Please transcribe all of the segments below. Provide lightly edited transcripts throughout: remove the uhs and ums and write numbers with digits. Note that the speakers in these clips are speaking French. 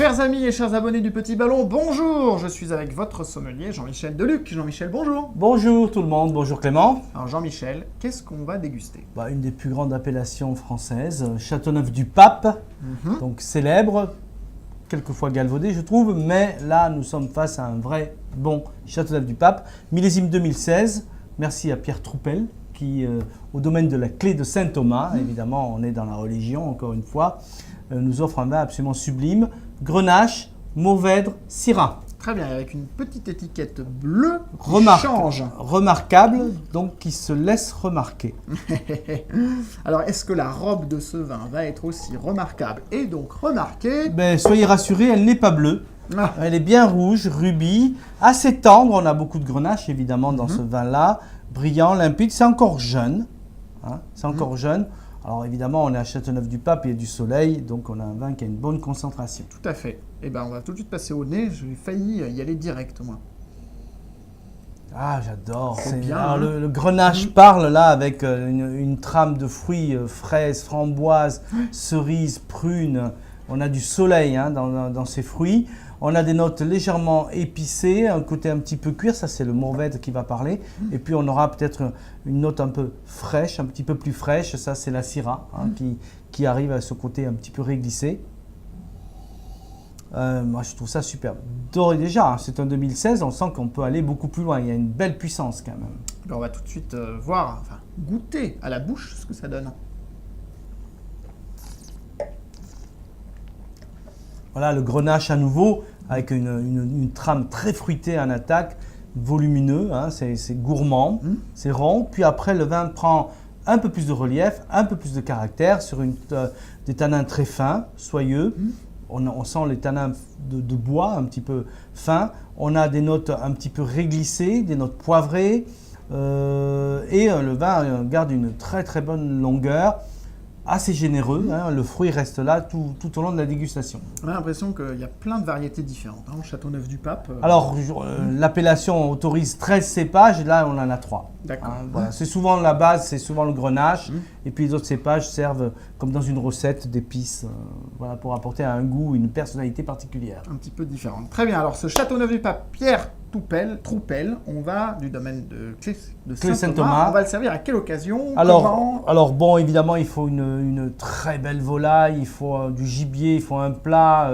Chers amis et chers abonnés du Petit Ballon, bonjour. Je suis avec votre sommelier Jean-Michel Deluc. Jean-Michel, bonjour. Bonjour tout le monde, bonjour Clément. Alors Jean-Michel, qu'est-ce qu'on va déguster? Une des plus grandes appellations françaises, Châteauneuf-du-Pape, donc célèbre, quelquefois galvaudé je trouve, mais là nous sommes face à un vrai bon Châteauneuf-du-Pape, millésime 2016. Merci à Pierre Troupel qui, au domaine de la clé de Saint-Thomas, évidemment on est dans la religion encore une fois, nous offre un vin absolument sublime, Grenache, Mourvèdre, Syrah. Très bien, avec une petite étiquette bleue qui change. Remarquable, donc qui se laisse remarquer. Alors, est-ce que la robe de ce vin va être aussi remarquable et donc remarquée? Soyez rassurés, elle n'est pas bleue. Ah. Elle est bien rouge, rubis, assez tendre. On a beaucoup de Grenache évidemment dans ce vin-là. Brillant, limpide, c'est encore jeune. C'est encore jeune. Alors évidemment, on est à Châteauneuf-du-Pape, il y a du soleil, donc on a un vin qui a une bonne concentration. Tout à fait. Eh bien, on va tout de suite passer au nez. J'ai failli y aller direct, moi. Ah, j'adore. C'est bien. Alors, le Grenache parle là avec une trame de fruits, fraises, framboises, cerises, prunes. On a du soleil dans ces fruits. On a des notes légèrement épicées, un côté un petit peu cuir, ça c'est le Mourvèdre qui va parler. Et puis on aura peut-être une note un peu fraîche, un petit peu plus fraîche, ça c'est la Syrah qui arrive à ce côté un petit peu réglissé. Moi je trouve ça superbe. D'ores et déjà, c'est un 2016, on sent qu'on peut aller beaucoup plus loin, il y a une belle puissance quand même. Alors, on va tout de suite goûter à la bouche ce que ça donne. Voilà le Grenache à nouveau, avec une trame très fruitée en attaque, volumineux, c'est gourmand, c'est rond. Puis après, le vin prend un peu plus de relief, un peu plus de caractère, sur des tanins très fins, soyeux. On sent les tanins de bois un petit peu fins. On a des notes un petit peu réglissées, des notes poivrées. Et le vin garde une très très bonne longueur. Assez généreux, le fruit reste là tout au long de la dégustation. On a l'impression qu'il y a plein de variétés différentes au Châteauneuf-du-Pape. Alors, l'appellation autorise 13 cépages, et là on en a 3. D'accord. Voilà. C'est souvent la base, c'est souvent le Grenache, et puis les autres cépages servent comme dans une recette d'épices, pour apporter un goût, une personnalité particulière. Un petit peu différente. Très bien, alors ce Châteauneuf-du-Pape, Pierre Troupel, on va du domaine de Clé Saint-Thomas. On va le servir à quelle occasion? Alors bon, évidemment, il faut une très belle volaille, il faut du gibier, il faut un plat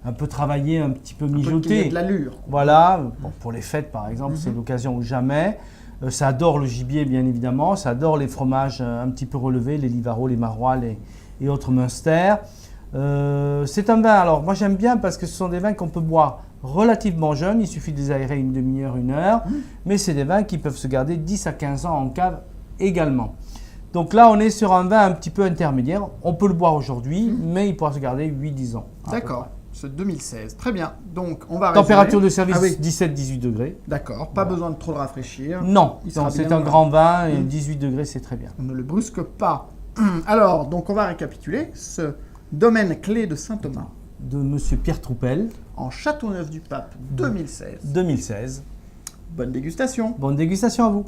un peu travaillé, un petit peu mijoté. Qu'il y ait de l'allure. Voilà, pour les fêtes par exemple, c'est l'occasion ou jamais. Ça adore le gibier, bien évidemment, ça adore les fromages un petit peu relevés, les Livarot, les Marois et autres Münster. C'est un vin, alors moi j'aime bien parce que ce sont des vins qu'on peut boire relativement jeunes, il suffit de les aérer une demi-heure, une heure, mais c'est des vins qui peuvent se garder 10 à 15 ans en cave également. Donc là on est sur un vin un petit peu intermédiaire, on peut le boire aujourd'hui, mais il pourra se garder 8-10 ans. D'accord, ce 2016, très bien. Donc on va température de service 17-18 degrés. D'accord, pas besoin de trop le rafraîchir. Non, c'est un grand vin et 18 degrés c'est très bien. On ne le brusque pas. Alors, donc on va récapituler ce domaine clé de Saint-Thomas. De Monsieur Pierre Troupel. En Châteauneuf-du-Pape 2016. 2016. Bonne dégustation. Bonne dégustation à vous.